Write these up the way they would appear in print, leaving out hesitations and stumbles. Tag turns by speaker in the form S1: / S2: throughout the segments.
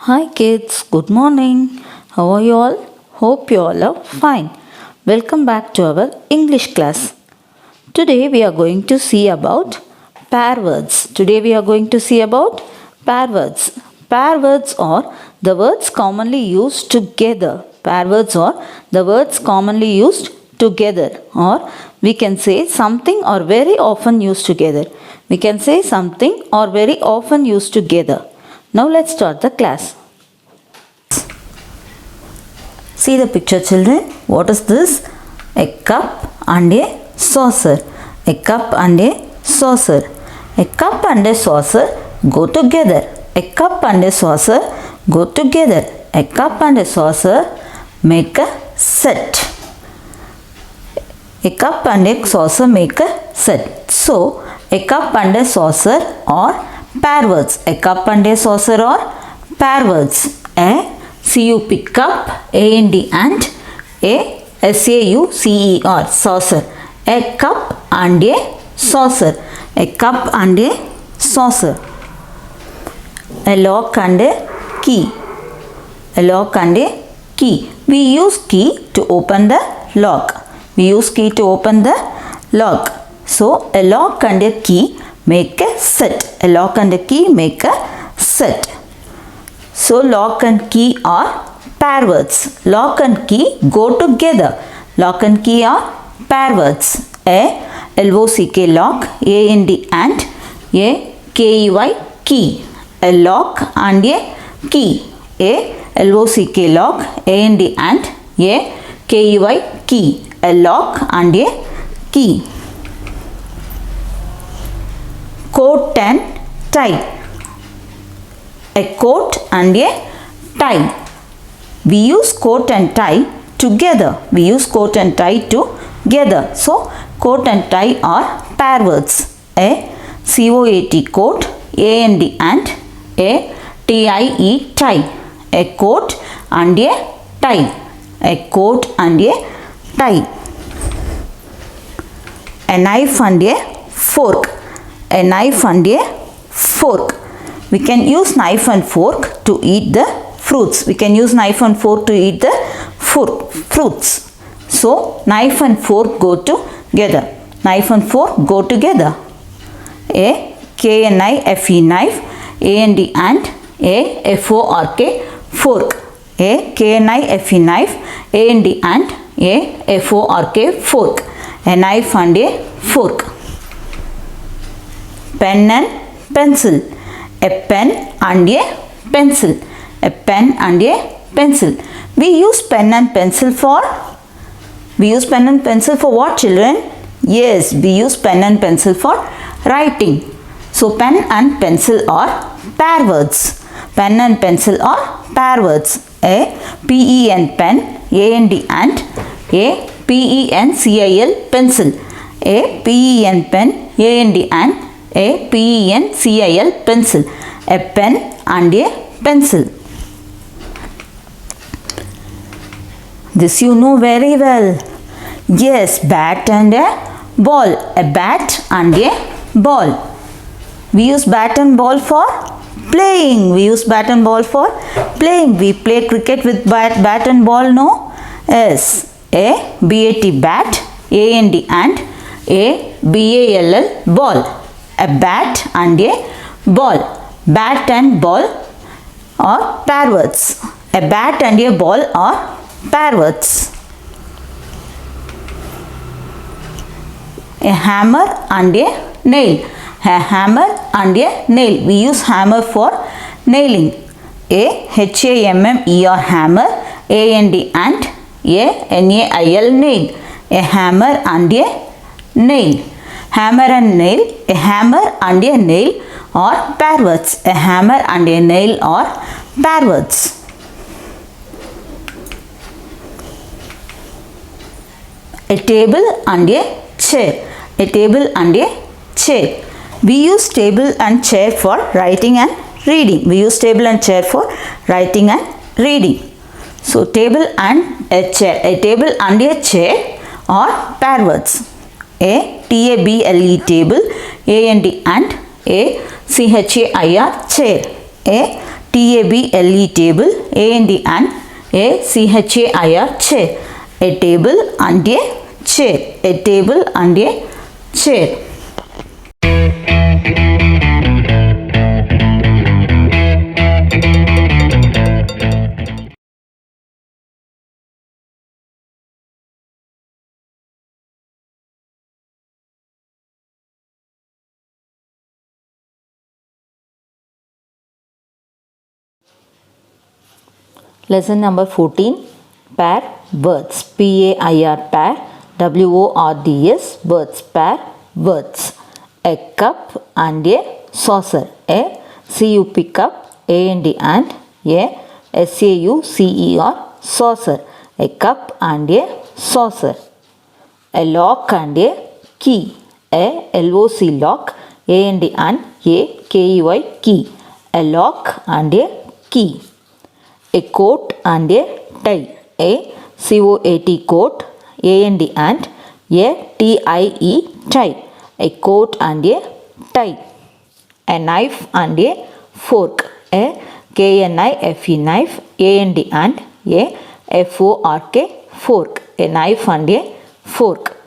S1: Hi kids, good morning. How are you all? Hope you all are fine. Welcome back to our English class. Today we are going to see about pair words. Today we are going to see about pair words. Pair words are the words commonly used together. Pair words are the words commonly used together, or we can say something or very often used together. We can say something or very often used together. Now let's start the class. See the picture, children. What is this? A cup and a saucer. A cup and a saucer. A cup and a saucer go together. A cup and a saucer go together. A cup and a saucer make a set. A cup and a saucer make a set. So, a cup and a saucer are pair words. A cup and a saucer are pair words. A C-U-P cup, A-N-D and a S-A-U-C-E-R saucer. A cup and a saucer. A cup and a saucer. A lock and a key. A lock and a key. We use key to open the lock. We use key to open the lock. So, a lock and a key make a set. A lock and a key make a set. So, lock and key are pair words. Lock and key go together. Lock and key are pair words. A L-O-C-K lock, A-N-D and a K-E-Y key. A lock and a key. A L-O-C-K lock, A-N-D and a K-E-Y key. A lock and a key. Coat and tie. A coat and a tie. We use coat and tie together. We use coat and tie together. So, coat and tie are pair words. A C-O-A-T coat, A-N-D and a T-I-E tie. A coat and a tie. A coat and a tie. A knife and a fork. A knife and a fork. We can use knife and fork to eat the fruits. We can use knife and fork to eat the fruits. So, knife and fork go together. Knife and fork go together. A K-N-I-F-E knife, A-N-D and a F-O-R-K fork. A K-N-I-F-E knife, A-N-D and a F-O-R-K fork. A knife and a fork. Pen and pencil. A pen and a pencil. A pen and a pencil. We use pen and pencil for what, children? Yes, we use pen and pencil for writing. So, pen and pencil are pair words. Pen and pencil are pair words. A P-E-N pen, A-N-D and a P-E-N-C-I-L pencil. A P-E-N pen, A-N-D and a P-E-N-C-I-L pencil. A pen and a pencil. This you know very well. Yes, bat and a ball. A bat and a ball. We use bat and ball for playing. We use bat and ball for playing. We play cricket with bat and ball, no? Yes. A B-A-T bat, A-N-D and a B-A-L-L ball. A bat and a ball. Bat and ball are pair words. A bat and a ball are pair words. A hammer and a nail. A hammer and a nail. We use hammer for nailing. A H-A-M-M-E-R hammer, A-N-D and a N-A-I-L nail. A hammer and a nail. Hammer and nail. A hammer and a nail are pair words. A hammer and a nail are pair words. A table and a chair. A table and a chair. We use table and chair for writing and reading. We use table and chair for writing and reading. So, table and a chair. A table and a chair are pair words. A T-A-B-L-E table, A-N-D and a C-H-A-I-R chair. A table, table, and chair, chair. A table and a chair. A table and a chair. Lesson number 14. Pair words. P-A-I-R pair. W-O-R-D-S words. Pair words. A cup and a saucer. A C-U-P cup. A-N-D and a S-A-U-C-E-R saucer. A cup and a saucer. A lock and a key. A L-O-C lock. A-N-D and a K-E-Y key. A lock and a key. A coat and a tie. A C-O-A-T coat. A-N-D and a T-I-E tie. A coat and a tie. A knife and a fork. A K-N-I-F-E knife. A-N-D and a F-O-R-K fork. A knife and a fork.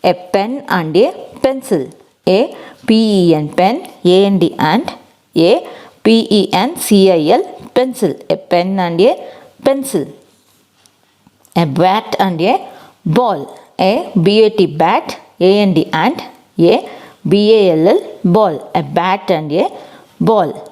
S1: A pen and a pencil. A P-E-N pen. A-N-D and a P-E-N-C-I-L pencil. A pen and a pencil. A bat and a ball. A B-A-T bat. A-N-D and a B-A-L-L ball. A bat and a ball.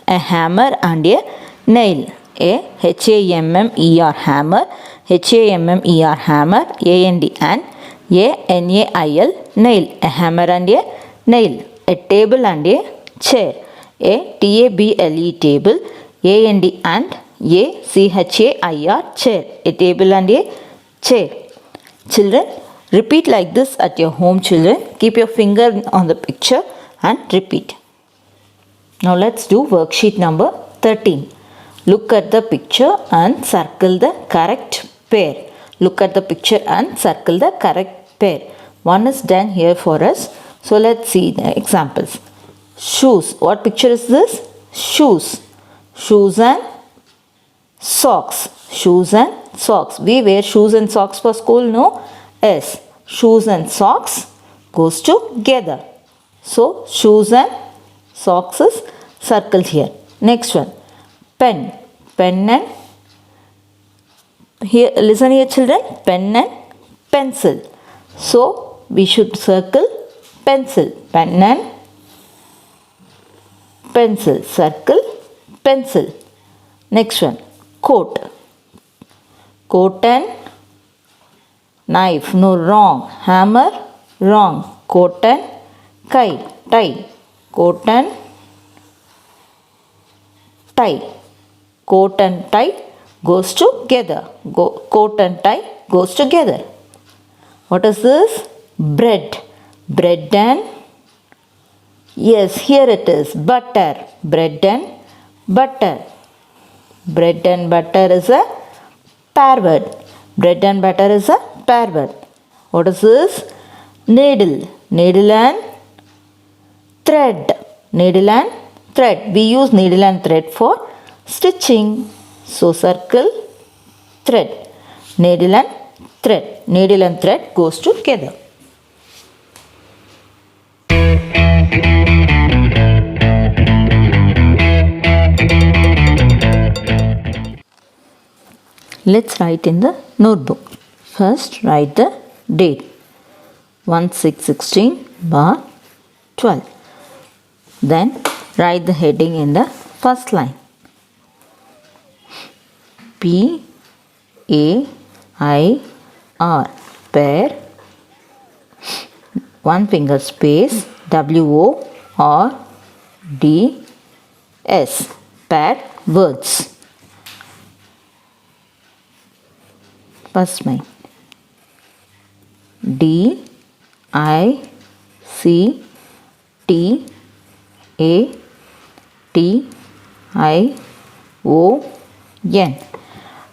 S1: A hammer and a nail. A H-A-M-M-E-R hammer. H-A-M-M-E-R hammer. A-N-D and a N-A-I-L nail. A hammer and a nail. A table and a chair. A T-A-B-L-E table. A-N-D and a C-H-A-I-R chair. A table and a chair. Children, repeat like this at your home, children. Keep your finger on the picture and repeat. Now let's do worksheet number 13. Look at the picture and circle the correct pair. Look at the picture and circle the correct pair. One is done here for us. So let's see the examples. Shoes. What picture is this? Shoes. Shoes and socks. Shoes and socks. We wear shoes and socks for school, no? Yes. Shoes and socks goes together. So shoes and socks is circled here. Next one. Pen. Pen and here, listen here children. Pen and pencil. So we should circle pencil. Pen and pencil. Circle pencil. Next one. Coat. Coat and knife. No, wrong. Hammer. Wrong. Coat and kite. Tie. Coat and tie. Coat and tie goes together. Coat and tie goes together. What is this? Bread. Bread and yes, here it is. Butter. Bread and butter. Bread and butter is a pair word. Bread and butter is a pair word. What is this? Needle. Needle and thread. Needle and thread. We use needle and thread for stitching. So circle thread. Needle and thread. Needle and thread goes together. Let's write in the notebook. First write the date 1/6/16/12. Then write the heading in the first line. P-A-I-R pair, one finger space, W-O-R-D-S pair words. First line. D-I-C-T-A-T-I-O-N.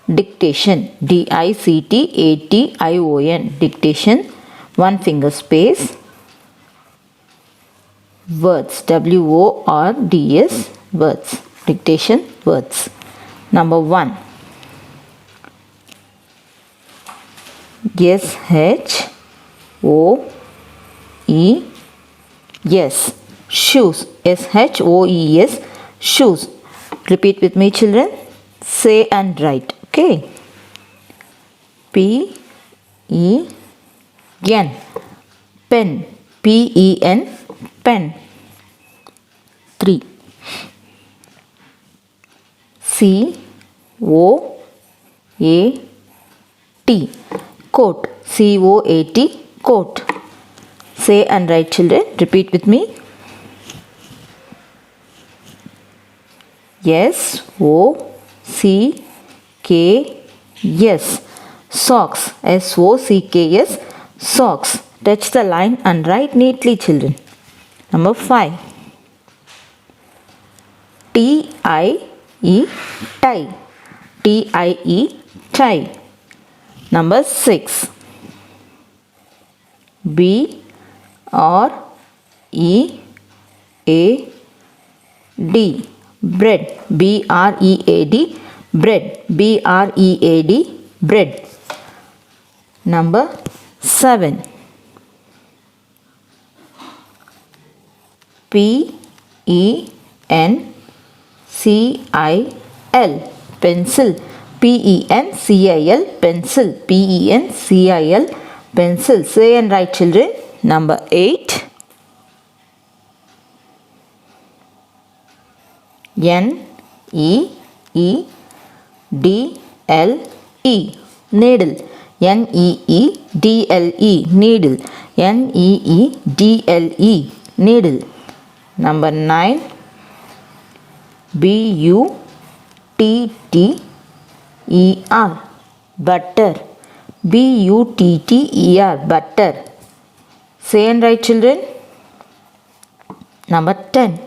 S1: Dictation. D-I-C-T-A-T-I-O-N. Dictation. One finger space. Words. W-O-R-D-S. Words. dictation words. Number 1. S-H-O-E-S. Shoes. S-H-O-E-S. Shoes. Repeat with me, children. Say and write. Okay. P-E-N. Pen. P-E-N. Pen. 3. C-O-A-T. Coat. C-O-A-T. Coat. Say and write, children. Repeat with me. S-O-C-K-S. Socks. S-O-C-K-S. Socks. Touch the line and write neatly, children. Number 5. T-I-E. Tie. T-I-E. Tie. Number 6. B-R-E-A-D. Bread. B-R-E-A-D. Bread. B-R-E-A-D. Bread. Number 7. P-E-N-C-I-L. Pencil. P-E-N-C-I-L. Pencil. P-E-N-C-I-L. Pencil. Say and write, children. Number 8. N-E-E-D-L-E. Needle. N-E-E-D-L-E. Needle. N-E-E-D-L-E. Needle. Number 9. B-U-T-T-E-R. Butter. B-U-T-T-E-R. Butter. Say and write, children. Number 10.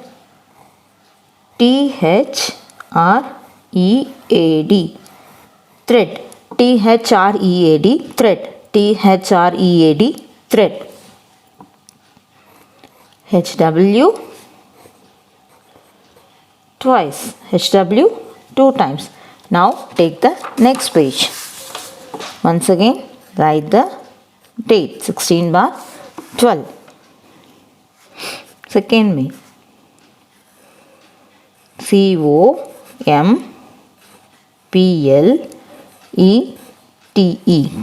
S1: T-H-R-E-A-D. Thread. T-H-R-E-A-D. Thread. T-H-R-E-A-D. Thread. H-W. Twice. H-W 2 times. Now take the next page. Once again write the date 16/12. Second main. C-O-M-P-L-E-T-E.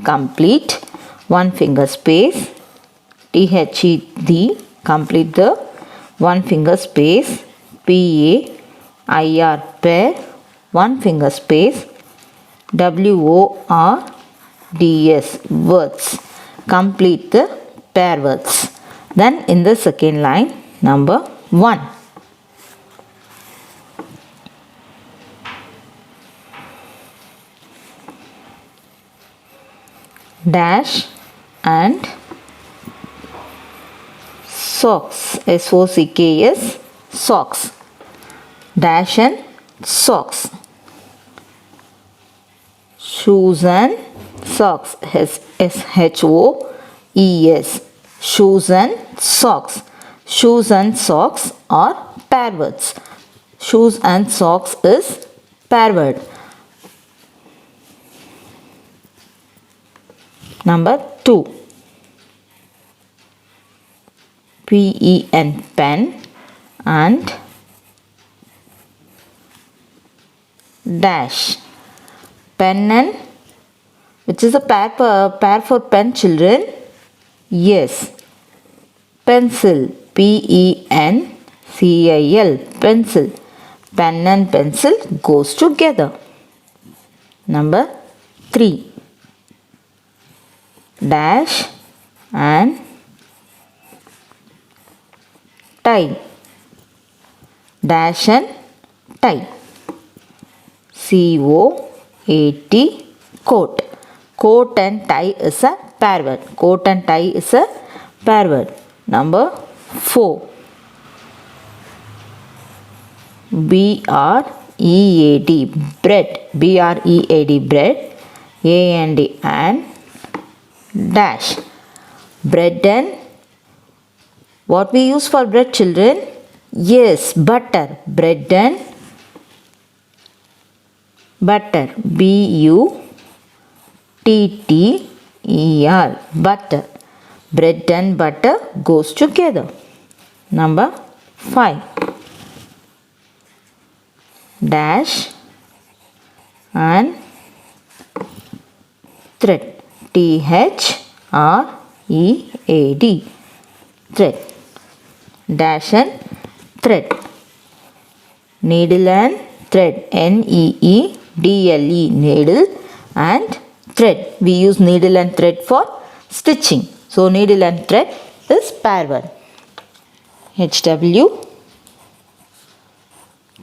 S1: Complete. 1 finger space. T-H-E-D. Complete the 1 finger space. P-A-I-R. Pair. 1 finger space. W-O-R-D-S. Words. Complete the pair words. Then in the second line, number 1. Dash and socks. S-O-C-K-S. Socks. Dash and socks. Shoes and socks. S-H-O-E-S. Shoes and socks. Shoes and socks are pair words. Shoes and socks is pair word. Number 2. P-E-N. Pen and dash. Pen and, which is a pair for pen, children? Yes. Pencil. P-E-N-C-I-L. Pencil. Pen and pencil goes together. Number 3. Dash and tie. Dash and tie. C-O-A-T. Coat. Coat and tie is a pair word. Coat and tie is a pair word. Number 4. B-R-E-A-D. Bread. B-R-E-A-D. Bread. A-N-D. And dash. Bread and what we use for bread, children? Yes, butter. Bread and butter, butter, butter. Bread and butter goes together. Number 5. Dash and thread. THREAD. Thread. Dash and thread. Needle and thread. NEEDLE. Needle and thread. We use needle and thread for stitching. So needle and thread is pair 1. HW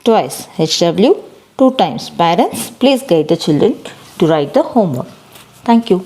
S1: twice. HW 2 times. Parents, please guide the children to write the homework. Thank you.